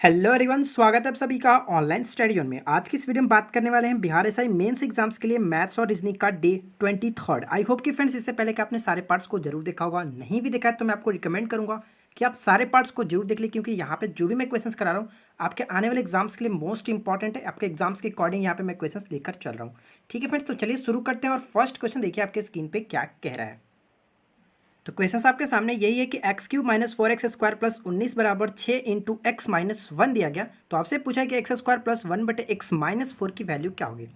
Hello everyone, स्वागत है आप सभी का ऑनलाइन स्टडी जोन में। आज की इस वीडियो में बात करने वाले हैं बिहार एसआई मेंस एग्जाम्स के लिए मैथ्स और रीजनिंग का डे 23। आई होप कि फ्रेंड्स इससे पहले कि आपने सारे पार्ट्स को जरूर देखा होगा। नहीं भी देखा है तो मैं आपको रिकमेंड करूंगा कि आप सारे पार्ट्स को जरूर देख लें, क्योंकि यहाँ पे जो भी मैं क्वेश्चंस करा रहा हूँ आपके आने वाले एग्जाम्स के लिए मोस्ट इंपॉर्टेंट है। आपके एग्जाम्स के अकॉर्डिंग यहाँ पे मैं क्वेश्चन लेकर चल रहा हूँ। ठीक है फ्रेंड्स, तो चलिए शुरू करते हैं और फर्स्ट क्वेश्चन देखिए आपके स्क्रीन पे क्या कह रहा है। तो क्वेश्चन आपके सामने यही है कि x cube minus 4x² plus 19 बराबर 6 इंटू एक्स माइनस 1 दिया गया। तो आपसे पूछा कि x² प्लस 1 बटे एक्स माइनस 4 की वैल्यू क्या होगी।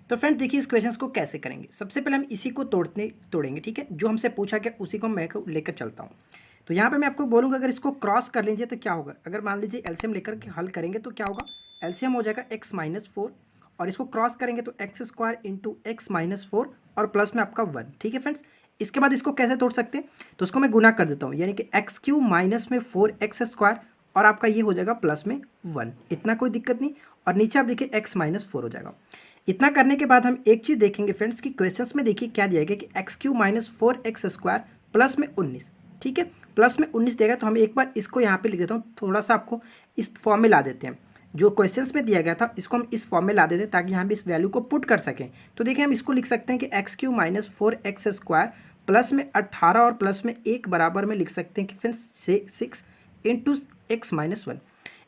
तो फ्रेंड्स देखिए इस क्वेश्चन को कैसे करेंगे। सबसे पहले हम इसी को तोड़ेंगे। ठीक है, जो हमसे पूछा गया उसी को मैं लेकर चलता हूँ। तो यहाँ पे मैं आपको बोलूँगा अगर इसको क्रॉस कर लीजिए तो क्या होगा। अगर मान लीजिए एलसीएम लेकर के हल करेंगे तो क्या होगा, एलसीएम हो जाएगा एक्स माइनस 4 और इसको क्रॉस करेंगे तो x² इंटू एक्स माइनस 4 और प्लस में आपका 1। ठीक है फ्रेंड्स, इसके बाद इसको कैसे तोड़ सकते हैं, तो उसको मैं गुना कर देता हूँ, यानी कि एक्स क्यूब माइनस में 4x² और आपका ये हो जाएगा प्लस में 1। इतना कोई दिक्कत नहीं। और नीचे आप देखिए x माइनस 4 हो जाएगा। इतना करने के बाद हम एक चीज़ देखेंगे फ्रेंड्स कि क्वेश्चंस में देखिए क्या दिया गया कि x cube minus 4x² plus में 19। ठीक है, प्लस में 19 देगा तो हम एक बार इसको यहाँ पे लिख देता हूँ, थोड़ा सा आपको इस फॉर्म में ला देते हैं। जो क्वेश्चंस में दिया गया था इसको हम इस फॉर्म में ला देते हैं ताकि यहाँ भी इस वैल्यू को पुट कर सकें। तो देखिए हम इसको लिख सकते हैं कि x cube minus 4x² plus में 18 और प्लस में 1 बराबर में लिख सकते हैं कि फिर 6 इंटू एक्स माइनस 1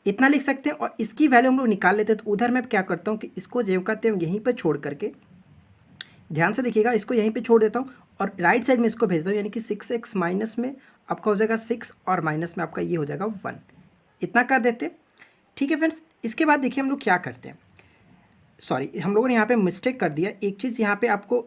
इतना लिख सकते हैं। और इसकी वैल्यू हम लोग निकाल लेते हैं। तो उधर मैं क्या करता हूँ कि इसको जो कहते हैं यहीं पर छोड़ करके, ध्यान से देखिएगा, इसको यहीं पे छोड़ देता हूँ और राइट साइड में इसको भेज देता हूँ, यानी कि 6x माइनस में आपका हो जाएगा 6 और माइनस में आपका ये हो जाएगा 1। इतना कर देते हैं। ठीक है फ्रेंड्स, इसके बाद देखिए हम लोग क्या करते हैं, सॉरी हम लोगों ने यहाँ पे मिस्टेक कर दिया। एक चीज़ यहाँ पे आपको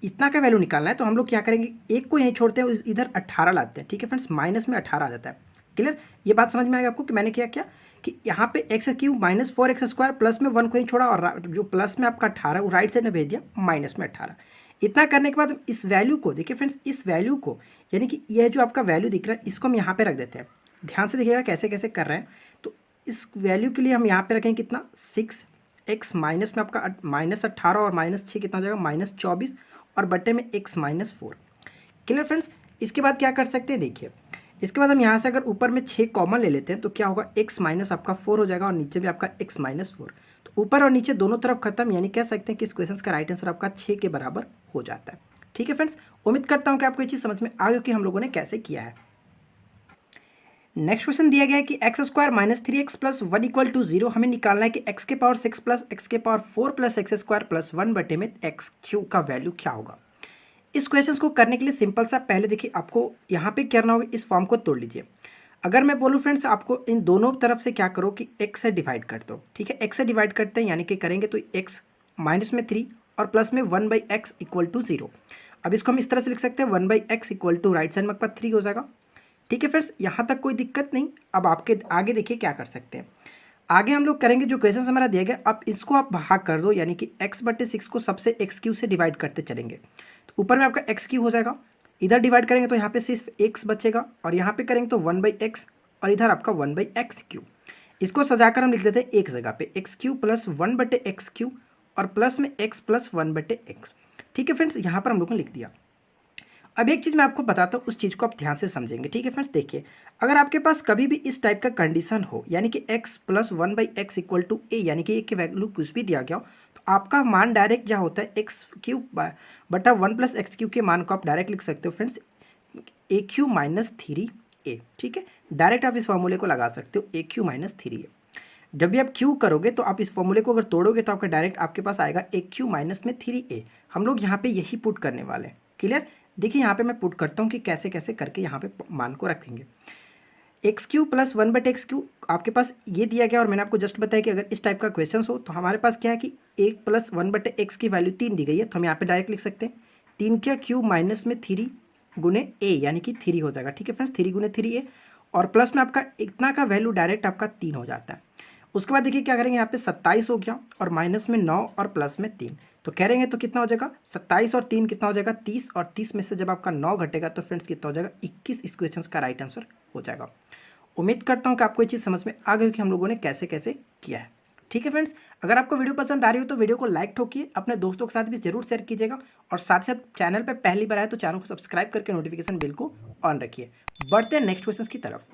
इतना का वैल्यू निकालना है तो हम लोग क्या करेंगे, एक को यहीं छोड़ते हैं, इधर 18 लाते हैं। ठीक है फ्रेंड्स, माइनस में 18 आ जाता है। क्लियर, ये बात समझ में आएगा आपको कि मैंने किया क्या कि यहाँ पे x cube minus 4x² plus में 1 को ही छोड़ा और जो प्लस में आपका 18 वो राइट साइड में भेज दिया माइनस में 18। इतना करने के बाद हम इस वैल्यू को देखिए फ्रेंड्स, इस वैल्यू को यानी कि यह जो आपका वैल्यू दिख रहा है इसको हम यहाँ पे रख देते हैं। ध्यान से देखिएगा कैसे कैसे कर रहे हैं। तो इस वैल्यू के लिए हम यहाँ पे रखेंगे कितना, 6x माइनस में आपका माइनस 18 और माइनस 6 कितना हो जाएगा, माइनस 24 और बटे में x माइनस 4। क्लियर फ्रेंड्स, इसके बाद क्या कर सकते हैं, देखिए इसके बाद हम यहाँ से अगर ऊपर में 6 कॉमन ले लेते हैं तो क्या होगा, x माइनस आपका 4 हो जाएगा और नीचे भी आपका x माइनस 4। तो ऊपर और नीचे दोनों तरफ खत्म, यानी कह सकते हैं कि इस क्वेश्चन का राइट आंसर आपका 6 के बराबर हो जाता है। ठीक है फ्रेंड्स, उम्मीद करता हूँ कि आपको ये चीज़ समझ में आ गई कि हम लोगों ने कैसे किया है। नेक्स्ट क्वेश्चन दिया गया है कि x² minus 3x plus 1 equal to 0 हमें निकालना है कि x के पावर 6 प्लस x के पावर 4 प्लस x² प्लस 1 बटे में x क्यू का वैल्यू क्या होगा। इस क्वेश्चन को करने के लिए सिंपल सा पहले देखिए आपको यहाँ पे करना होगा, इस फॉर्म को तोड़ लीजिए। अगर मैं बोलूँ फ्रेंड्स आपको इन दोनों तरफ से क्या करो कि x से डिवाइड कर दो। ठीक है, x से डिवाइड करते हैं यानी कि करेंगे तो x माइनस में 3 और प्लस में 1/x इक्वल टू 0। अब इसको हम इस तरह से लिख सकते हैं 1/x equal to right side में आपका 3 हो जाएगा। ठीक है फ्रेंड्स, यहाँ तक कोई दिक्कत नहीं। अब आपके आगे देखिए क्या कर सकते हैं। आगे हम लोग करेंगे जो क्वेश्चन हमारा दिया गया, अब इसको आप भाग कर दो, यानी कि x/6 को सबसे x³ से डिवाइड करते चलेंगे। तो ऊपर में आपका x³ हो जाएगा, इधर डिवाइड करेंगे तो यहाँ पे सिर्फ x बचेगा और यहाँ पे करेंगे तो 1/x और इधर आपका 1/x³। इसको सजाकर हम लिख देते हैं एक जगह पे x³ प्लस 1/x³ और प्लस में x प्लस 1/x। ठीक है फ्रेंड्स, यहाँ पर हम लोग ने लिख दिया। अब एक चीज़ मैं आपको बताता हूँ, उस चीज़ को आप ध्यान से समझेंगे। ठीक है फ्रेंड्स, देखिए अगर आपके पास कभी भी इस टाइप का कंडीशन हो, यानी कि x plus 1/x equal to a, यानी कि a की वैल्यू कुछ भी दिया गया हो, तो आपका मान डायरेक्ट क्या होता है, x³ बटा 1 प्लस x³ के मान को आप डायरेक्ट लिख सकते हो फ्रेंड्स a³ माइनस 3a। ठीक है, डायरेक्ट आप इस फॉर्मूले को लगा सकते हो a³ माइनस 3a। जब भी आप क्यू करोगे तो आप इस फॉर्मूले को अगर तोड़ोगे तो आपका डायरेक्ट आपके पास आएगा a³ माइनस में 3a। हम लोग यहाँ पे यही पुट करने वाले हैं। क्लियर, देखिए यहाँ पे मैं पुट करता हूँ कि कैसे कैसे करके यहाँ पे मान को रखेंगे। x³ प्लस 1/x³ आपके पास ये दिया गया और मैंने आपको जस्ट बताया कि अगर इस टाइप का क्वेश्चन हो तो हमारे पास क्या है कि 1 प्लस 1/x की वैल्यू 3 दी गई है, तो हम यहाँ पे डायरेक्ट लिख सकते हैं 3 का क्यूब माइनस में 3 गुने a, यानी कि 3 हो जाएगा। ठीक है फ्रेंड्स, 3 गुने 3a और प्लस में आपका इतना का वैल्यू डायरेक्ट आपका 3 हो जाता है। उसके बाद देखिए क्या करेंगे, यहाँ पे 27 हो गया और माइनस में 9 और प्लस में 3, तो करेंगे तो कितना हो जाएगा, 27 और 3 कितना हो जाएगा 30 और 30 में से जब आपका 9 घटेगा तो फ्रेंड्स कितना हो जाएगा 21। इस क्वेश्चन का राइट आंसर हो जाएगा। उम्मीद करता हूँ कि आपको ये चीज़ समझ में आ गई कि हम लोगों ने कैसे कैसे किया है। ठीक है फ्रेंड्स, अगर आपको वीडियो पसंद आ रही हो तो वीडियो को लाइक ठोकिए, अपने दोस्तों के साथ भी जरूर शेयर कीजिएगा और साथ ही साथ चैनल पर पहली बार आए तो चैनल को सब्सक्राइब करके नोटिफिकेशन बिल को ऑन रखिए। बढ़ते हैं नेक्स्ट क्वेश्चन की तरफ।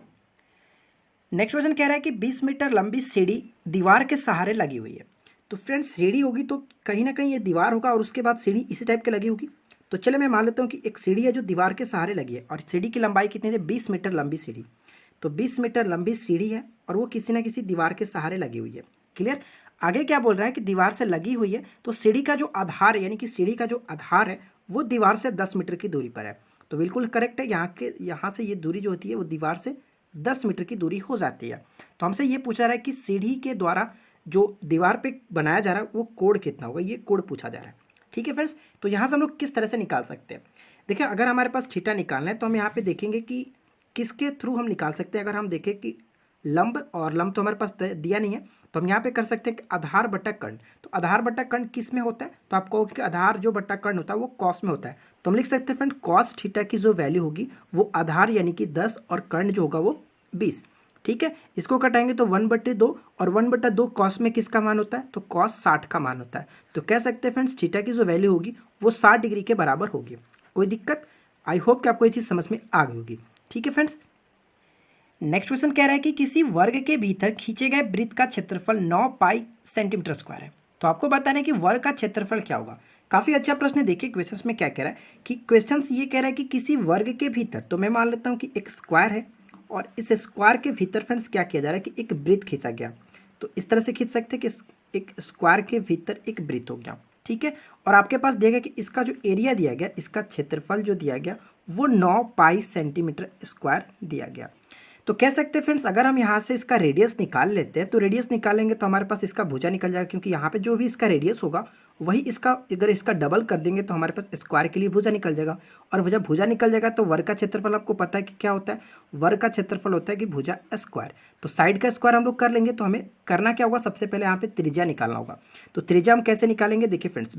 नेक्स्ट क्वेश्चन कह रहा है कि 20 मीटर लंबी सीढ़ी दीवार के सहारे लगी हुई है। तो फ्रेंड्स सीढ़ी होगी तो कहीं ना कहीं ये दीवार होगा और उसके बाद सीढ़ी इसी टाइप की लगी होगी। तो चले मैं मान लेता हूँ कि एक सीढ़ी है जो दीवार के सहारे लगी है और सीढ़ी की लंबाई कितनी है, 20 मीटर लंबी सीढ़ी। तो 20 मीटर लंबी सीढ़ी है और वो किसी ना किसी दीवार के सहारे लगी हुई है। क्लियर। आगे क्या बोल रहा है कि दीवार से लगी हुई है तो सीढ़ी का जो आधार है यानी कि सीढ़ी का जो आधार है वो दीवार से 10 मीटर की दूरी पर है। तो बिल्कुल करेक्ट है, यहाँ से ये दूरी जो होती है वो दीवार से 10 मीटर की दूरी हो जाती है। तो हमसे ये पूछा रहा है कि सीढ़ी के द्वारा जो दीवार पे बनाया जा रहा है वो कोण कितना होगा, ये कोण पूछा जा रहा है। ठीक है फ्रेंड्स, तो यहाँ से हम लोग किस तरह से निकाल सकते हैं। देखिए अगर हमारे पास थीटा निकालना है तो हम यहाँ पे देखेंगे कि किसके थ्रू हम निकाल सकते हैं। अगर हम देखें कि लंब, और लंब तो हमारे पास दिया नहीं है तो हम यहाँ पे कर सकते हैं कि आधार बटा कर्ण। तो आधार बटा कर्ण किस में होता है, तो आप कहोगे कि आधार जो बटा कर्ण होता है वो कॉस में होता है। तो हम लिख सकते हैं फ्रेंड कॉस थीटा की जो वैल्यू होगी वो आधार यानी कि 10 और कर्ण जो होगा वो 20। ठीक है, इसको कटाएंगे तो 1/2 और 1/2 कॉस में किसका मान होता है, तो कॉस 60 का मान होता है। तो कह सकते हैं फ्रेंड्स थीटा की जो वैल्यू होगी वो 60 डिग्री के बराबर होगी। कोई दिक्कत, आई होप कि आपको ये चीज़ समझ में आ गई होगी। ठीक है फ्रेंड्स, नेक्स्ट क्वेश्चन कह रहा है कि किसी वर्ग के भीतर खींचे गए वृत्त का क्षेत्रफल 9 पाई सेंटीमीटर स्क्वायर है। तो आपको बताना है कि वर्ग का क्षेत्रफल क्या होगा। काफ़ी अच्छा प्रश्न है। देखिए क्वेश्चन में क्या कह रहा है कि क्वेश्चन ये कह रहा है कि किसी वर्ग के भीतर, तो मैं मान लेता हूँ कि एक स्क्वायर है और इस स्क्वायर के भीतर फ्रेंड्स क्या किया जा रहा है कि एक वृत्त खींचा गया। तो इस तरह से खींच सकते हैं कि एक स्क्वायर के भीतर एक वृत्त हो गया। ठीक है, और आपके पास दिया गया कि इसका जो एरिया दिया गया, इसका क्षेत्रफल जो दिया गया वो 9 पाई सेंटीमीटर स्क्वायर दिया गया। तो कह सकते हैं फ्रेंड्स अगर हम यहाँ से इसका रेडियस निकाल लेते हैं तो रेडियस निकालेंगे तो हमारे पास इसका भुजा निकल जाएगा, क्योंकि यहाँ पे जो भी इसका रेडियस होगा वही इसका, अगर इसका डबल कर देंगे तो हमारे पास स्क्वायर के लिए भुजा निकल जाएगा। और जब भुजा निकल जाएगा तो वर्ग का क्षेत्रफल आपको पता है कि क्या होता है, वर्ग का क्षेत्रफल होता है कि भुजा स्क्वायर। तो साइड का स्क्वायर हम लोग कर लेंगे तो हमें करना क्या होगा, सबसे पहले यहाँ पे त्रिज्या निकालना होगा। तो त्रिज्या हम कैसे निकालेंगे, देखिए फ्रेंड्स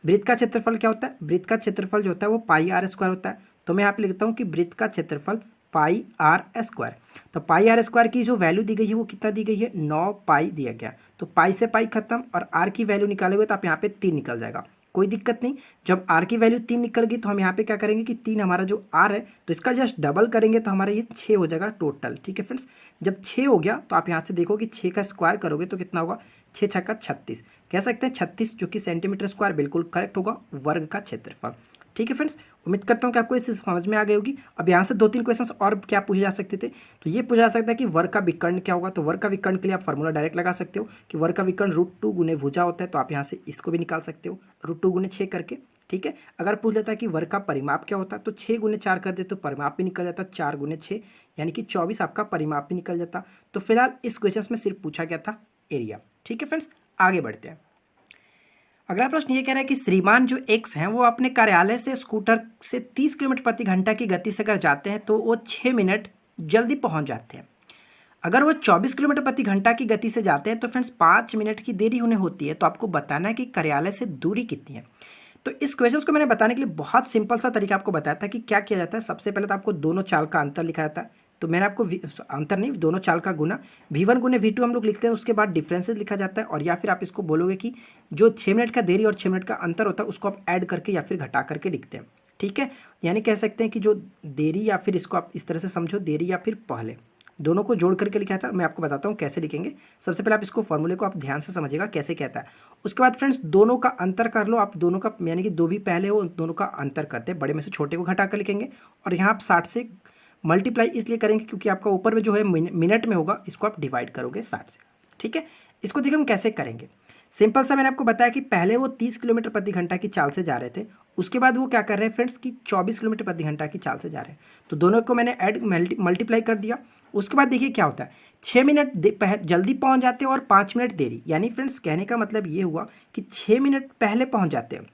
वृत्त का क्षेत्रफल क्या होता है, वृत्त का क्षेत्रफल जो होता है वो पाई आर स्क्वायर होता है। तो मैं यहाँ पे लिखता हूँ कि वृत्त का क्षेत्रफल पाई आर स्क्वायर। तो पाई आर स्क्वायर की जो वैल्यू दी गई है वो कितना दी गई है, 9 पाई दिया गया। तो पाई से पाई खत्म और आर की वैल्यू निकालोगे तो आप यहाँ पे 3 निकल जाएगा। कोई दिक्कत नहीं, जब आर की वैल्यू 3 निकल गई तो हम यहाँ पे क्या करेंगे कि 3 हमारा जो आर है तो इसका जस्ट डबल करेंगे तो हमारा ये 6 हो जाएगा टोटल। ठीक है फ्रेंड्स, जब 6 हो गया तो आप यहाँ से देखो कि 6 का स्क्वायर करोगे तो कितना होगा, 6 छक्का 36, कह सकते हैं 36 जो कि सेंटीमीटर स्क्वायर बिल्कुल करेक्ट होगा वर्ग का क्षेत्रफल। ठीक है फ्रेंड्स, उम्मीद करता हूँ कि आपको इस समझ में आ गई होगी। अब यहाँ से 2-3 क्वेश्चंस और क्या पूछे जा सकते थे, तो ये पूछा जा सकता है कि वर्ग का विकर्ण क्या होगा। तो वर्ग का विकर्ण के लिए आप फॉर्मूला डायरेक्ट लगा सकते हो कि वर्ग का विकर्ण √2 गुने भुजा होता है। तो आप यहाँ से इसको भी निकाल सकते हो √2 गुने 6 करके। ठीक है, अगर पूछ लेता है कि वर्ग का परिमाप क्या होता है तो 6 गुने 4 कर दे तो परिमाप भी निकल जाता, 4 गुने 6 यानी कि 24 आपका परिमाप भी निकल जाता। तो फिलहाल इस क्वेश्चन में सिर्फ पूछा गया था एरिया। ठीक है फ्रेंड्स, आगे बढ़ते हैं। अगला प्रश्न ये कह रहा है कि श्रीमान जो एक्स हैं वो अपने कार्यालय से स्कूटर से 30 किलोमीटर प्रति घंटा की गति से अगर जाते हैं तो वो 6 मिनट जल्दी पहुंच जाते हैं। अगर वो 24 किलोमीटर प्रति घंटा की गति से जाते हैं तो फ्रेंड्स 5 मिनट की देरी उन्हें होती है। तो आपको बताना है कि कार्यालय से दूरी कितनी है। तो इस क्वेश्चन को मैंने बताने के लिए बहुत सिंपल सा तरीका आपको बताया था कि क्या किया जाता है। सबसे पहले तो आपको दोनों चाल का अंतर लिखा जाता है। तो मैंने आपको अंतर नहीं, दोनों चाल का गुना V1 गुने V2 हम लोग लिखते हैं, उसके बाद डिफरेंसेस लिखा जाता है। और या फिर आप इसको बोलोगे कि जो 6 मिनट का देरी और 6 मिनट का अंतर होता है उसको आप ऐड करके या फिर घटा करके लिखते हैं। ठीक है, यानी कह सकते हैं कि जो देरी, या फिर इसको आप इस तरह से समझो देरी या फिर पहले, दोनों को जोड़ करके लिखा था। मैं आपको बताता हूँ कैसे लिखेंगे। सबसे पहले आप इसको फॉर्मूले को आप ध्यान से समझिएगा कैसे कहता है। उसके बाद फ्रेंड्स दोनों का अंतर कर लो आप, दोनों का यानी कि दो भी पहले हो, दोनों का अंतर करते हैं, बड़े में से छोटे को घटा कर लिखेंगे। और यहाँ आप 60 से मल्टीप्लाई इसलिए करेंगे क्योंकि आपका ऊपर में जो है मिनट में होगा, इसको आप डिवाइड करोगे 60 से। ठीक है, इसको देखिए हम कैसे करेंगे। सिंपल सा मैंने आपको बताया कि पहले वो 30 किलोमीटर प्रति घंटा की चाल से जा रहे थे, उसके बाद वो क्या कर रहे हैं फ्रेंड्स कि 24 किलोमीटर प्रति घंटा की चाल से जा रहे हैं। तो दोनों को मैंने ऐड मल्टीप्लाई कर दिया। उसके बाद देखिए क्या होता है, 6 मिनट जल्दी पहुंच जाते हैं और 5 मिनट देरी। यानी फ्रेंड्स कहने का मतलब ये हुआ कि 6 मिनट पहले पहुंच जाते हैं,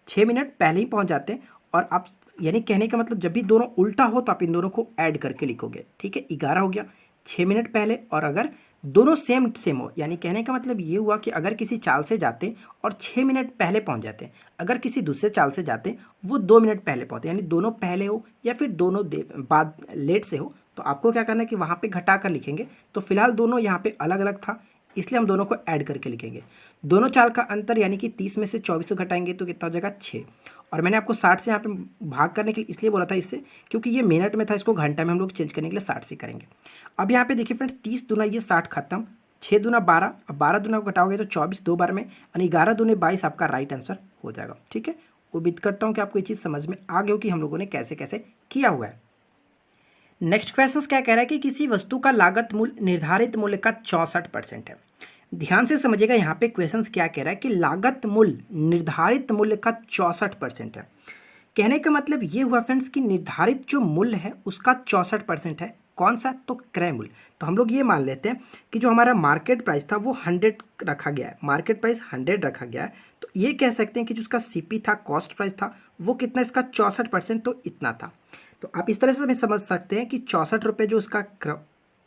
6 मिनट पहले ही पहुंच जाते हैं। और आप यानी कहने का मतलब जब भी दोनों उल्टा हो तो आप इन दोनों को ऐड करके लिखोगे। ठीक है, 11 हो गया 6 मिनट पहले। और अगर दोनों सेम हो, यानी कहने का मतलब ये हुआ कि अगर किसी चाल से जाते और 6 मिनट पहले पहुंच जाते हैं, अगर किसी दूसरे चाल से जाते वो 2 मिनट पहले पहुंचते, यानी दोनों पहले हो या फिर दोनों बाद लेट से हो, तो आपको क्या करना है कि वहाँ पे घटा कर लिखेंगे। तो फिलहाल दोनों यहाँ पे अलग अलग था, इसलिए हम दोनों को ऐड करके लिखेंगे। दोनों चाल का अंतर यानी कि 30 में से 24 को घटाएंगे तो कितना हो जाएगा 6। और मैंने आपको 60 से यहाँ पे भाग करने के लिए इसलिए बोला था इससे, क्योंकि ये मिनट में था, इसको घंटा में हम लोग चेंज करने के लिए 60 से करेंगे। अब यहाँ पे देखिए फ्रेंड्स, 30 दूना ये 60 खत्म, 6 दूना 12, अब 12 दूना को घटाओगे तो 24 दो बार में, यानी 11 दूने 22 आपका राइट आंसर हो जाएगा। ठीक है, उम्मीद करता हूँ कि आपको ये चीज़ समझ में आ गई हो कि हम लोगों ने कैसे कैसे किया हुआ है। नेक्स्ट क्वेश्चन क्या कह रहा है कि किसी वस्तु का लागत मूल्य निर्धारित मूल्य का 64% है। ध्यान से समझिएगा, यहाँ पे क्वेश्चन क्या कह रहा है कि लागत मूल्य निर्धारित मूल्य का 64% है। कहने का मतलब ये हुआ फ्रेंड्स कि निर्धारित जो मूल्य है उसका 64% है। कौन सा? तो क्रय मूल्य। तो हम लोग ये मान लेते हैं कि जो हमारा मार्केट प्राइस था वो 100 रखा गया है, मार्केट प्राइस 100 रखा गया है, तो ये कह सकते हैं कि जो उसका सीपी था, कॉस्ट प्राइस था, वो कितना, इसका 64%, तो इतना था। तो आप इस तरह से भी समझ सकते हैं कि 64 रुपये जो उसका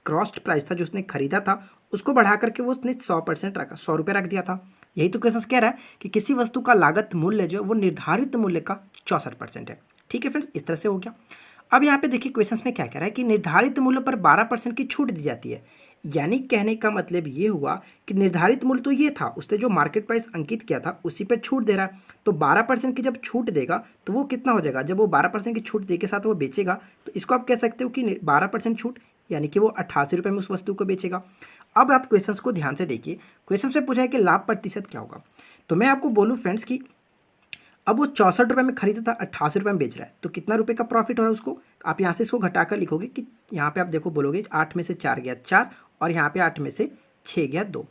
कॉस्ट प्राइस था, जो उसने खरीदा था, उसको बढ़ा करके वो उसने 100% रखा, 100 रुपये रख दिया था। यही तो क्वेश्चन कह रहा है कि किसी वस्तु का लागत मूल्य जो वो निर्धारित मूल्य का 64% है। ठीक है फ्रेंड्स, इस तरह से हो गया। अब यहाँ पे देखिए क्वेश्चन में क्या कह रहा है कि निर्धारित मूल्य पर 12% की छूट दी जाती है। यानी कहने का मतलब ये हुआ कि निर्धारित मूल्य तो ये था, उसने जो मार्केट प्राइस अंकित किया था उसी पर छूट दे रहा है। तो 12% की जब छूट देगा तो वो कितना हो जाएगा, जब वो 12% की छूट दे के साथ वो बेचेगा तो इसको आप कह सकते हो कि 12% छूट, यानी कि वो 88 रुपये में उस वस्तु को बेचेगा। अब आप क्वेश्चंस को ध्यान से देखिए, क्वेश्चंस में पूछा है कि लाभ प्रतिशत क्या होगा। तो मैं आपको बोलूँ फ्रेंड्स कि अब वो 64 रुपये में खरीदा था, 88 रुपये में बेच रहा है, तो कितना रुपये का प्रॉफिट हो रहा है उसको। आप यहाँ से इसको घटाकर लिखोगे कि यहाँ पे आप देखो, बोलोगे 8 में से 4 गया 4, और यहाँ पे 8 में से 6 गया 2,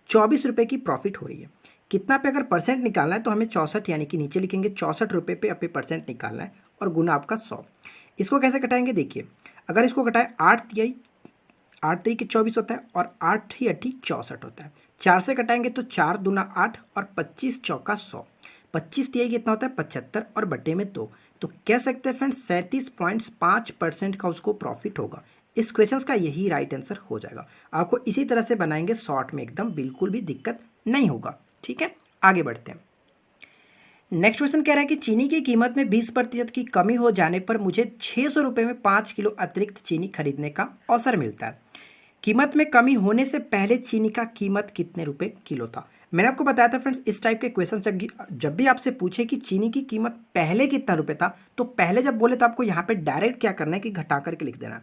24 रुपये की प्रॉफिट हो रही है। कितना पे अगर परसेंट निकालना है तो हमें 64, यानी कि नीचे लिखेंगे 64 रुपये पे अपने परसेंट निकालना है, और गुना आपका 100। इसको कैसे घटाएंगे, देखिए अगर इसको घटाए 8 तरीके 24 होता है, और 8 ही 8 64 होता है। 4 से घटाएंगे तो 4 दूना 8, और 25 चौका 100, 25 तिहाई कितना होता है 75, और बटे में 2, तो कह सकते हैं फ्रेंड्स 37.5% का उसको प्रॉफिट होगा। इस क्वेश्चन का यही राइट आंसर हो जाएगा। आपको इसी तरह से बनाएंगे शॉर्ट में, एकदम बिल्कुल भी दिक्कत नहीं होगा। ठीक है, आगे बढ़ते हैं। नेक्स्ट क्वेश्चन कह रहा है कि चीनी की कीमत में 20% की कमी हो जाने पर मुझे 600 रुपये में 5 किलो अतिरिक्त चीनी खरीदने का अवसर मिलता है। कीमत में कमी होने से पहले चीनी का कीमत कितने रुपए किलो था। मैंने आपको बताया था फ्रेंड्स, इस टाइप के क्वेश्चन जब भी आपसे पूछे कि चीनी की कीमत पहले कितना रुपए था, तो पहले जब बोले तो आपको यहाँ पे डायरेक्ट क्या करना है कि घटा करके लिख देना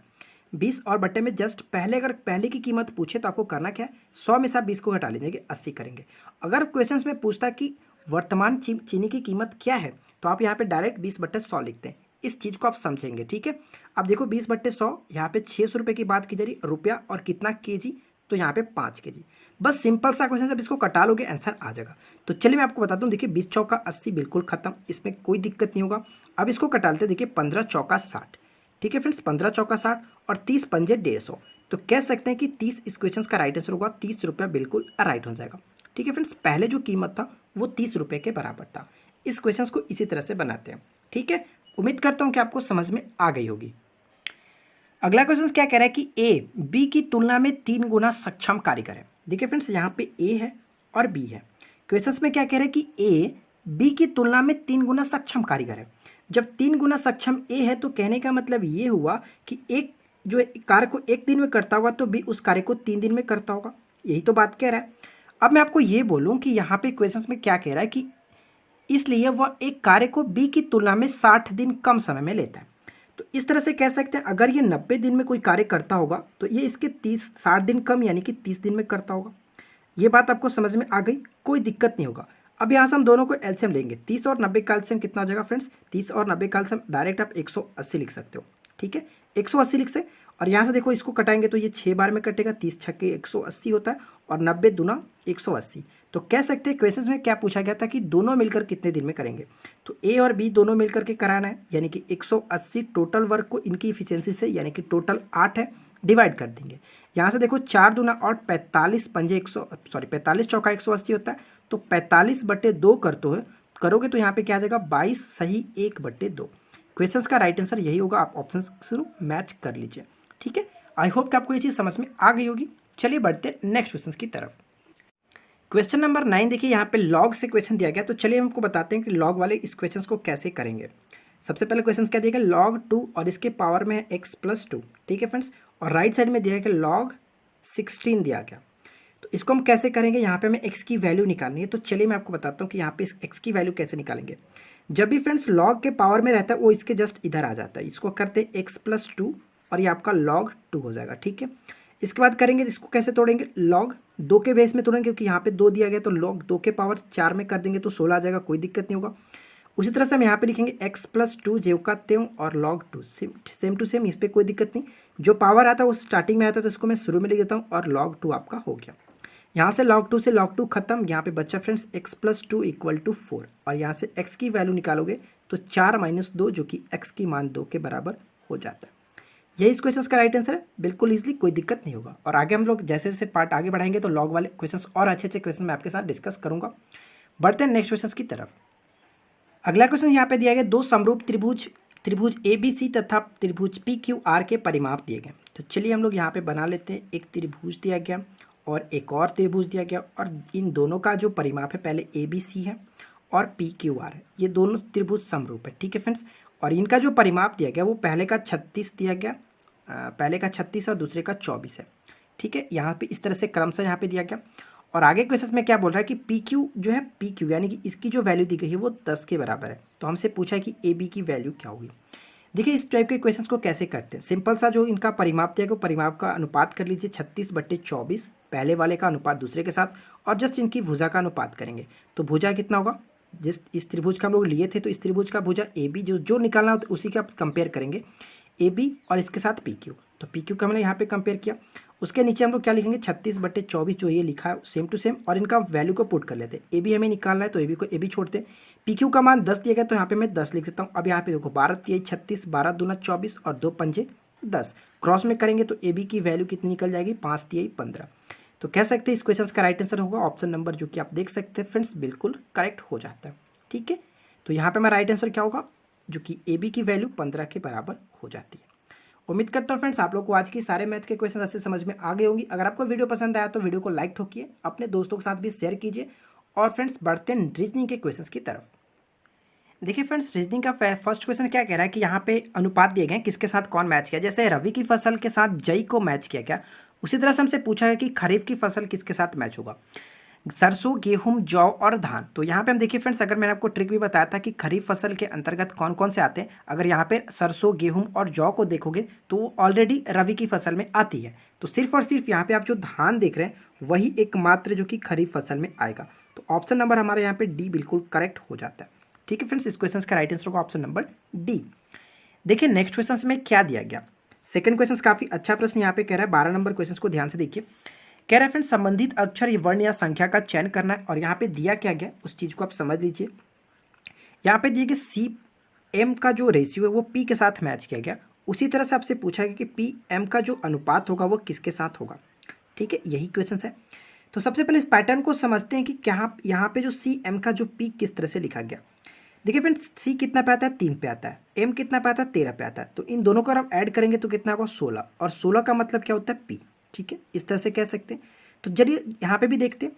20, और बटे में जस्ट पहले, अगर पहले की कीमत पूछे तो आपको करना क्या है, 100 में से आप 20 को घटा लीजिए, 80 करेंगे। अगर क्वेश्चन में पूछता कि वर्तमान चीनी की कीमत क्या है, तो आप यहाँ पे डायरेक्ट 20/100 लिखते हैं। इस चीज़ को आप समझेंगे। ठीक है, अब देखो 20/100, यहाँ पे 600 रुपये की बात की जा रही, रुपया और कितना केजी, तो यहाँ पे 5 केजी। बस सिंपल सा क्वेश्चन, जब इसको कटा लोगे आंसर आ जाएगा। तो चलिए मैं आपको बताता हूँ, देखिए 20 चौका 80 बिल्कुल खत्म, इसमें कोई दिक्कत नहीं होगा। अब इसको कटा लेते, देखिए 15 चौका 60। ठीक है फ्रेंड्स, 15 चौका 60, और 30 पंजे 150, तो कह सकते हैं कि 30 इस क्वेश्चन का राइट आंसर होगा। 30 रुपया बिल्कुल राइट हो जाएगा। ठीक है फ्रेंड्स, पहले जो कीमत था वो 30 रुपये के बराबर था। इस क्वेश्चन को इसी तरह से बनाते हैं। ठीक है, उम्मीद करता हूँ कि आपको समझ में आ गई होगी। अगला क्वेश्चन क्या कह रहा है कि ए बी की तुलना में 3 गुना सक्षम कारीगर है। देखिए फ्रेंड्स, यहाँ पे ए है और बी है। क्वेश्चन में क्या कह रहा है कि ए बी की तुलना में 3 गुना सक्षम कारीगर है। जब 3 गुना सक्षम ए है तो कहने का मतलब ये हुआ कि एक जो कार्य को 1 दिन में करता होगा तो बी उस कार्य को 3 दिन में करता होगा। यही तो बात कह रहा है। अब मैं आपको ये बोलूँ कि यहाँ पे क्वेश्चन में क्या कह रहा है कि इसलिए वह एक कार्य को बी की तुलना में 60 दिन कम समय में लेता है। तो इस तरह से कह सकते हैं, अगर ये 90 दिन में कोई कार्य करता होगा तो ये इसके 60 दिन कम, यानी कि 30 दिन में करता होगा। ये बात आपको समझ में आ गई, कोई दिक्कत नहीं होगा। अब यहाँ से हम दोनों को एलसीएम लेंगे, 30 और 90 का एलसीएम कितना हो जाएगा फ्रेंड्स, 30 और 90 का एलसीएम डायरेक्ट आप 180 लिख सकते हो। ठीक है, 180 लिख से, और यहाँ से देखो इसको कटाएंगे तो ये 6 बार में कटेगा, 30 छक्के 180 होता है, और 90 दूना 180। तो कह सकते हैं क्वेश्चन में क्या पूछा गया था कि दोनों मिलकर कितने दिन में करेंगे। तो ए और बी दोनों मिलकर के कराना है, यानी कि 180 टोटल वर्क को इनकी इफिशियंसी से, यानी कि टोटल 8 है, डिवाइड कर देंगे। यहाँ से देखो 4 दूना 8, 45 पंजे 45 चौका 180 होता है, तो 45/2 करोगे तो यहाँ पे क्या आ जाएगा 22 सही 1/2। क्वेश्चन का राइट आंसर यही होगा। आप ऑप्शन शुरू मैच कर लीजिए। ठीक है, आई होप कि आपको ये चीज़ समझ में आ गई होगी। चलिए बढ़ते हैं नेक्स्ट क्वेश्चन की तरफ। क्वेश्चन नंबर 9 देखिए, यहाँ पे लॉग से क्वेश्चन दिया गया, तो चलिए हमको बताते हैं कि लॉग वाले इस क्वेश्चन को कैसे करेंगे। सबसे पहले क्वेश्चन क्या दिया गया, log 2 और इसके पावर में है x + 2। ठीक है फ्रेंड्स, और राइट साइड में दिया गया log 16 दिया गया। तो इसको हम कैसे करेंगे, यहाँ पे हमें x की वैल्यू निकालनी है। तो चलिए मैं आपको बताता हूँ कि यहाँ पे इस x की वैल्यू कैसे निकालेंगे। जब भी फ्रेंड्स log के पावर में रहता है वो इसके जस्ट इधर आ जाता है। इसको करते हैं x+2 और ये आपका log 2 हो जाएगा, ठीक है। इसके बाद करेंगे इसको कैसे तोड़ेंगे, log 2 के बेस में तोड़ेंगे, क्योंकि यहाँ पे 2 दिया गया तो log 2 के पावर 4 में कर देंगे तो 16 आ जाएगा, कोई दिक्कत नहीं होगा। उसी तरह से हम यहाँ पे लिखेंगे x+2 जेव का त्यों और log 2 सेम टू सेम, इस पर कोई दिक्कत नहीं। जो पावर आता है वो स्टार्टिंग में आता है तो इसको मैं शुरू में लिख देता हूँ और log 2 आपका हो गया। यहाँ से log 2 से log 2 खत्म, यहाँ पे बच्चा फ्रेंड्स x+2 = 4 और यहाँ से x की वैल्यू निकालोगे तो 4 - 2 जो कि x की मान 2 के बराबर हो जाता है। यही इस क्वेश्चन का राइट आंसर है, बिल्कुल इजीली, कोई दिक्कत नहीं होगा। और आगे हम लोग जैसे जैसे पार्ट आगे बढ़ाएंगे तो लॉग वाले क्वेश्चन और अच्छे अच्छे क्वेश्चन मैं आपके साथ डिस्कस करूंगा। बढ़ते हैं नेक्स्ट क्वेश्चन की तरफ। अगला क्वेश्चन यहाँ पे दिया गया, दो समरूप त्रिभुज ABC तथा त्रिभुज PQR के परिमाप दिए गए। तो चलिए हम लोग यहाँ पे बना लेते हैं। एक त्रिभुज दिया गया और एक और त्रिभुज दिया गया और इन दोनों का जो परिमाप है पहले ABC है और PQR है, ये दोनों त्रिभुज समरूप है, ठीक है फ्रेंड्स। और इनका जो परिमाप दिया गया वो पहले का 36 दिया गया, पहले का 36 और दूसरे का 24 है, ठीक है। यहाँ पे इस तरह से क्रमशः यहाँ पे दिया गया। और आगे क्वेश्चन में क्या बोल रहा है कि PQ जो है, PQ यानी कि इसकी जो वैल्यू दी गई है वो 10 के बराबर है। तो हमसे पूछा है कि AB की वैल्यू क्या होगी। देखिए इस टाइप के क्वेश्चंस को कैसे करते हैं, सिंपल सा जो इनका परिमाप दिया गया परिमाप का अनुपात कर लीजिए 36/24, पहले वाले का अनुपात दूसरे के साथ, और जस्ट इनकी भुजा का अनुपात करेंगे। तो भुजा कितना होगा, जिस इस त्रिभुज का हम लोग लिए थे तो इस त्रिभुज का भुजा AB जो निकालना हो तो उसी का कंपेयर करेंगे, AB और इसके साथ PQ। तो PQ का हमने यहाँ पे कंपेयर किया। उसके नीचे हम लोग क्या लिखेंगे, 36/24 जो ये लिखा है सेम टू सेम, और इनका वैल्यू को पुट कर लेते हैं। AB हमें निकालना है तो AB को AB छोड़ते हैं। PQ का मान 10 दिया गया तो यहाँ पे मैं 10 लिख देता हूँ। अब यहाँ पे देखो 12 तिहाई 36, 12 दूना 24 और 2 पंजे 10, क्रॉस में करेंगे तो AB की वैल्यू कितनी निकल जाएगी, 5 तिहाई 15। तो कह सकते हैं इस क्वेश्चन का राइट आंसर होगा ऑप्शन नंबर, जो कि आप देख सकते हैं फ्रेंड्स बिल्कुल करेक्ट हो जाता है, ठीक है। तो यहाँ पे हमारा राइट आंसर क्या होगा, जो कि AB की वैल्यू 15 के बराबर हो जाती है। उम्मीद करता हूँ फ्रेंड्स आप लोग को आज की सारे मैथ के क्वेश्चन अच्छे समझ में आ गए होंगी। अगर आपको वीडियो पसंद आया तो वीडियो को लाइक ठोकिए, अपने दोस्तों के साथ भी शेयर कीजिए। और फ्रेंड्स बढ़ते हैं रीजनिंग के क्वेश्चंस की तरफ। देखिए फ्रेंड्स रीजनिंग का फर्स्ट क्वेश्चन क्या कह रहा है कि यहाँ पे अनुपात दिए गए किसके साथ कौन मैच किया। जैसे रवि की फसल के साथ जई को मैच किया क्या, उसी तरह से हमसे पूछा है कि खरीफ की फसल किसके साथ मैच होगा, सरसों, गेहूं, जौ और धान। तो यहाँ पे हम देखिए फ्रेंड्स, अगर मैंने आपको ट्रिक भी बताया था कि खरीफ फसल के अंतर्गत कौन कौन से आते हैं, अगर यहाँ पे सरसों, गेहूं और जौ को देखोगे तो वो ऑलरेडी रवि की फसल में आती है। तो सिर्फ और सिर्फ यहाँ पे आप जो धान देख रहे हैं वही एकमात्र जो कि खरीफ फसल में आएगा। तो ऑप्शन नंबर हमारे यहाँ पे डी बिल्कुल करेक्ट हो जाता है, ठीक है फ्रेंड्स। इस क्वेश्चन का राइट आंसर होगा ऑप्शन नंबर डी। देखिए नेक्स्ट क्वेश्चन में क्या दिया गया। सेकंड क्वेश्चन काफी अच्छा प्रश्न यहाँ पे कह रहा है, 12 नंबर क्वेश्चन को ध्यान से देखिए। कह रहा है फ्रेंड्स संबंधित अक्षर या वर्ण या संख्या का चयन करना है, और यहाँ पे दिया क्या गया उस चीज को आप समझ लीजिए। यहाँ पे दिए गए CM का जो रेशियो है वो P के साथ मैच किया गया। उसी तरह से आपसे पूछा गया कि PM का जो अनुपात होगा वो किसके साथ होगा, ठीक है, यही क्वेश्चन है। तो सबसे पहले इस पैटर्न को समझते हैं कि क्या यहाँ पे जो CM का जो P किस तरह से लिखा गया। देखिए फ्रेंड्स C कितना पे आता है, 3 पे आता है, M कितना पे आता है, 13 पे आता है। तो इन दोनों को हम ऐड करेंगे तो कितना होगा, 16, और 16 का मतलब क्या होता है P, ठीक है, इस तरह से कह सकते हैं। तो चलिए यहाँ पे भी देखते हैं,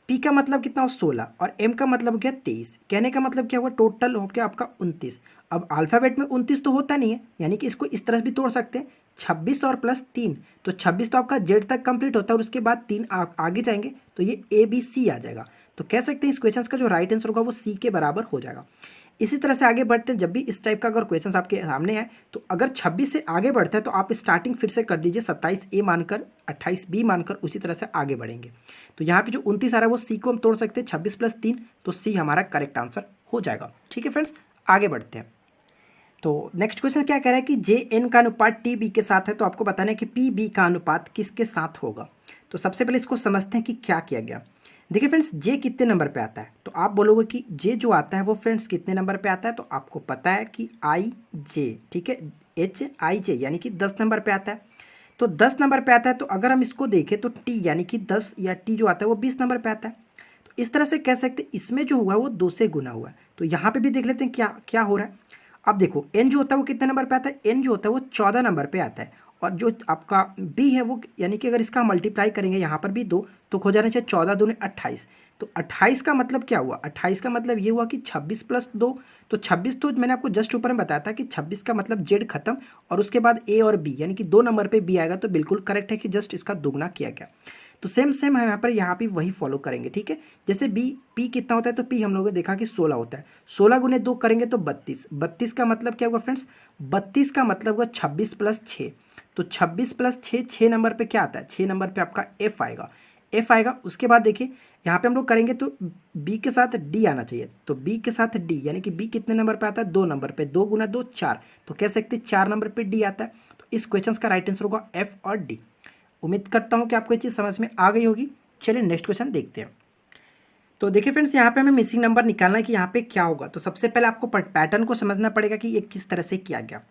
P का मतलब कितना हो 16 और M का मतलब हो गया 23। कहने का मतलब क्या हुआ, टोटल हो गया आपका 29। अब अल्फाबेट में 29 तो होता नहीं है, यानी कि इसको इस तरह भी तोड़ सकते हैं, 26 और प्लस 3। तो 26 तो आपका Z तक कंप्लीट होता है और उसके बाद 3 आगे जाएंगे तो ये ABC आ जाएगा। तो कह सकते हैं इस क्वेश्चन का जो राइट आंसर होगा वो C के बराबर हो जाएगा। इसी तरह से आगे बढ़ते हैं, जब भी इस टाइप का अगर क्वेश्चन आपके सामने है तो अगर 26 से आगे बढ़ता है तो आप स्टार्टिंग फिर से कर दीजिए 27A मानकर, 28B मानकर, उसी तरह से आगे बढ़ेंगे। तो यहाँ पे जो 29 आ रहा है वो C को हम तोड़ सकते हैं, 26 + 3, तो C हमारा करेक्ट आंसर हो जाएगा, ठीक है फ्रेंड्स। आगे बढ़ते हैं। तो नेक्स्ट क्वेश्चन क्या कह रहा है कि JN का अनुपात TB के साथ है, तो आपको बताना है कि PB का अनुपात किसके साथ होगा। तो सबसे पहले इसको समझते हैं कि क्या किया गया। देखिए फ्रेंड्स J कितने नंबर पे आता है, तो आप बोलोगे कि J जो आता है वो फ्रेंड्स कितने नंबर पे आता है, तो आपको पता है कि IJ, ठीक है, HIJ यानी कि 10 नंबर पे आता है। तो 10 नंबर पे आता है, तो अगर हम इसको देखें तो T यानी कि 10 या T जो आता है वो 20 नंबर पे आता है। तो इस तरह से कह सकते हैं इसमें जो हुआ है वो 2 से गुना हुआ है। तो यहाँ पे भी देख लेते हैं क्या क्या हो रहा है। अब देखो N जो होता है वो कितने नंबर पे आता है, N जो होता है वो 14 नंबर पे आता है, और जो आपका बी है वो यानी कि अगर इसका मल्टीप्लाई करेंगे यहाँ पर भी 2 तो हो जाना चाहिए 14 दूनी 28। तो 28 का मतलब क्या हुआ, 28 का मतलब ये हुआ कि 26 प्लस 2। तो 26 तो मैंने आपको जस्ट ऊपर में बताया था कि 26 का मतलब जेड खत्म और उसके बाद ए और बी यानी कि 2 नंबर पे बी आएगा, तो बिल्कुल करेक्ट है कि जस्ट इसका दुगना किया गया। तो सेम सेम हम यहाँ पे वही फॉलो करेंगे, ठीक है। जैसे बी पी कितना होता है, तो पी हम लोगों ने देखा कि 16 होता है, 16 गुने 2 करेंगे तो 32। 32 का मतलब क्या हुआ फ्रेंड्स, 32 का मतलब हुआ 26 प्लस 6। तो 26 प्लस 6, 6 नंबर पे क्या आता है, 6 नंबर पे आपका एफ आएगा, एफ आएगा। उसके बाद देखिए यहाँ पे हम लोग करेंगे तो बी के साथ डी आना चाहिए, तो बी के साथ डी यानी कि बी कितने नंबर पे आता है, 2 नंबर पे, 2 गुना 2 4, तो कह सकते हैं 4 नंबर पे डी आता है। तो इस क्वेश्चन का राइट आंसर होगा एफ और डी। उम्मीद करता हूँ कि आपको ये चीज़ समझ में आ गई होगी। चलिए नेक्स्ट क्वेश्चन देखते हैं। तो देखिए फ्रेंड्स, यहाँ पे हमें मिसिंग नंबर निकालना है कि यहाँ पे क्या होगा। तो सबसे पहले आपको पैटर्न को समझना पड़ेगा कि ये किस तरह से किया गया।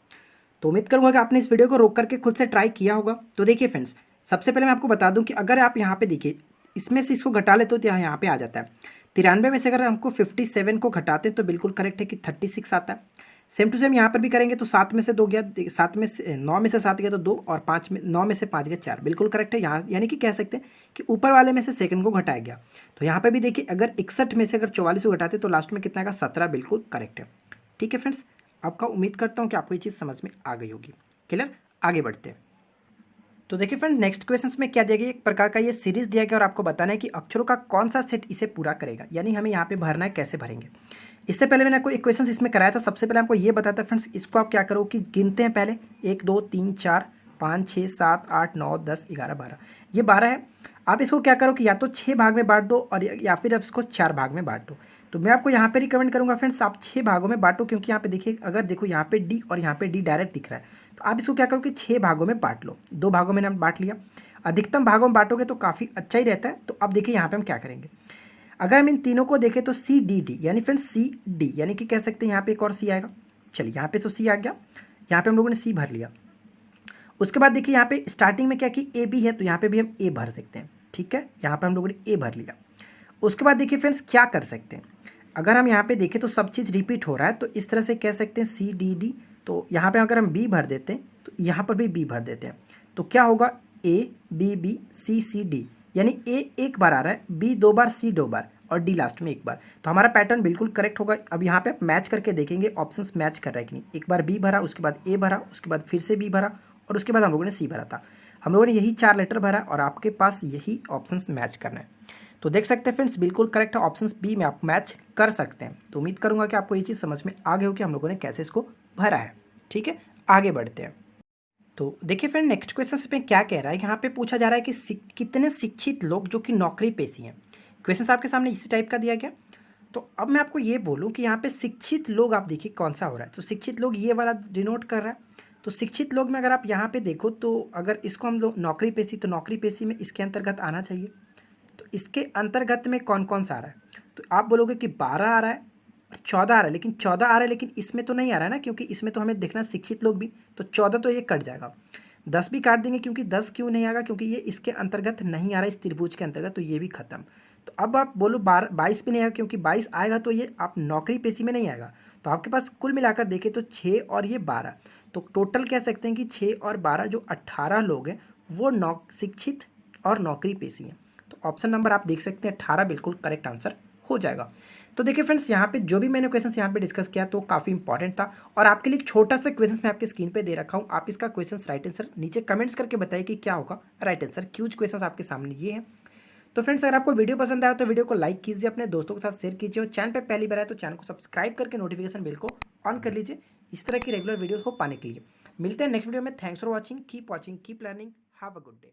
तो उम्मीद करूँगा कि आपने इस वीडियो को रोक करके खुद से ट्राई किया होगा। तो देखिए फ्रेंड्स, सबसे पहले मैं आपको बता दूं कि अगर आप यहाँ पे देखिए इसमें से इसको घटा लेते हो तो यहाँ पे आ जाता है 93 में से अगर हमको 57 को घटाते हैं तो बिल्कुल करेक्ट है कि 36 आता है। सेम टू सेम यहाँ पर भी करेंगे तो 7 में से 2 गया, 7 में से 9 में से 7 गया तो 2, और 5 में 9 में से 5 गया 4, बिल्कुल करेक्ट है। यहाँ यानी कि कह सकते हैं कि ऊपर वाले में से सेकंड को घटाया गया। तो यहाँ पर भी देखिए अगर 61 में से अगर 44 को घटाते तो लास्ट में कितना आएगा, 17, बिल्कुल करेक्ट है। ठीक है फ्रेंड्स, आपका उम्मीद करता हूँ कि आपको ये चीज़ समझ में आ गई होगी। क्लियर, आगे बढ़ते हैं। तो देखिए फ्रेंड, नेक्स्ट क्वेश्चन में क्या दिया गया, एक प्रकार का ये सीरीज दिया गया और आपको बताना है कि अक्षरों का कौन सा सेट इसे पूरा करेगा, यानी हमें यहाँ पे भरना है, कैसे भरेंगे। इससे पहले मैंने आपको एक क्वेश्चन इसमें कराया था। सबसे पहले आपको ये बताता है फ्रेंड्स, इसको आप क्या करो कि गिनते हैं पहले 1 2 3 4 5 6 7 8 9 10 11 12, ये 12 है। आप इसको क्या करो कि या तो 6 भाग में बांट दो और या फिर आप इसको 4 भाग में बांट दो। तो मैं आपको यहाँ पे रिकमेंड करूँगा फ्रेंड्स, आप 6 भागों में बांटो, क्योंकि यहाँ पे देखिए अगर देखो यहाँ पे डी और यहाँ पे डी डायरेक्ट दिख रहा है, तो आप इसको क्या करो कि 6 भागों में बांट लो। 2 भागों में बांट लिया, अधिकतम भागों में बांटोगे तो काफ़ी अच्छा ही रहता है। तो अब देखिए यहाँ पे हम क्या करेंगे, अगर हम इन तीनों को देखें तो सी डी डी यानी फ्रेंड्स सी डी यानी कि कह सकते हैं यहाँ पे एक और सी आएगा। चलिए यहाँ पे तो सी आ गया, यहाँ पे हम लोगों ने सी भर लिया। उसके बाद देखिए यहाँ पे स्टार्टिंग में क्या कि ए बी है, तो यहाँ पे भी हम ए भर सकते हैं। ठीक है, यहाँ पे हम लोगों ने ए भर लिया। उसके बाद देखिए फ्रेंड्स क्या कर सकते हैं, अगर हम यहाँ पे देखें तो सब चीज़ रिपीट हो रहा है, तो इस तरह से कह सकते हैं सी डी डी। तो यहाँ पे अगर हम बी भर देते हैं तो यहाँ पर भी बी भर देते हैं, तो क्या होगा A B B C C D, यानी ए एक बार आ रहा है, बी 2 बार, सी 2 बार और डी लास्ट में 1 बार। तो हमारा पैटर्न बिल्कुल करेक्ट होगा। अब यहाँ पे आप मैच करके देखेंगे ऑप्शंस मैच कर रहा है कि नहीं। एक बार बी भरा, उसके बाद ए भरा, उसके बाद फिर से बी भरा और उसके बाद हम लोगों ने सी भरा था। हम लोगों ने यही 4 लेटर भरा और आपके पास यही ऑप्शंस मैच करना है। तो देख सकते हैं फ्रेंड्स, बिल्कुल करेक्ट है, ऑप्शंस बी में आप मैच कर सकते हैं। तो उम्मीद करूंगा कि आपको ये चीज़ समझ में आ गई हो कि हम लोगों ने कैसे इसको भरा है। ठीक है, आगे बढ़ते हैं। तो देखिए फ्रेंड, नेक्स्ट क्वेश्चन में क्या कह रहा है, यहाँ पे पूछा जा रहा है कि कितने शिक्षित लोग जो कि नौकरी पेशी हैं। क्वेश्चन आपके सामने इसी टाइप का दिया गया। तो अब मैं आपको ये बोलूँ कि यहाँ पे शिक्षित लोग आप देखिए कौन सा हो रहा है। तो शिक्षित लोग ये वाला डिनोट कर रहा है। तो शिक्षित लोग में अगर आप यहाँ पे देखो तो अगर इसको हम लोग नौकरी पेशी, तो नौकरी पेशी में इसके अंतर्गत आना चाहिए। तो इसके अंतर्गत में कौन कौन सा आ रहा है, तो आप बोलोगे कि 12 आ रहा है, 14 आ रहा है, लेकिन 14 आ रहा है लेकिन इसमें तो नहीं आ रहा है ना, क्योंकि इसमें तो हमें देखना शिक्षित लोग भी। तो 14 तो ये कट जाएगा, 10 भी काट देंगे, क्योंकि 10 क्यों नहीं आएगा, क्योंकि ये इसके अंतर्गत नहीं आ रहा है, इस त्रिभुज के अंतर्गत, तो ये भी खत्म। तो अब आप बोलो 22 भी नहीं आएगा, क्योंकि 22 आएगा तो ये आप नौकरी पेशी में नहीं आएगा। तो आपके पास कुल मिलाकर देखें तो 6 और ये 12, तो टोटल कह सकते हैं कि 6 और 12 जो 18 लोग हैं वो शिक्षित और नौकरी पेशी हैं। तो ऑप्शन नंबर आप देख सकते हैं 18 बिल्कुल करेक्ट आंसर हो जाएगा। तो देखिए फ्रेंड्स, यहाँ पे जो भी मैंने क्वेश्चन यहाँ पे डिस्कस किया तो काफ़ी इंपॉर्टेंट था, और आपके लिए छोटा सा क्वेश्चन मैं आपके स्क्रीन पे दे रखा हूँ। आप इसका क्वेश्चन राइट आंसर नीचे कमेंट्स करके बताइए कि क्या होगा राइट आंसर। क्यूज क्वेश्चन आपके सामने ये है। तो फ्रेंड्स, अगर आपको वीडियो पसंद आया तो वीडियो को लाइक कीजिए, अपने दोस्तों के साथ शेयर कीजिए, और चैनल पर पहली बार आए तो चैनल को सब्सक्राइब करके नोटिफिकेशन बेल को ऑन कर लीजिए, इस तरह की रेगुलर वीडियो को पाने के लिए। मिलते हैं नेक्स्ट वीडियो में। Thanks for watching, keep learning, have a good day.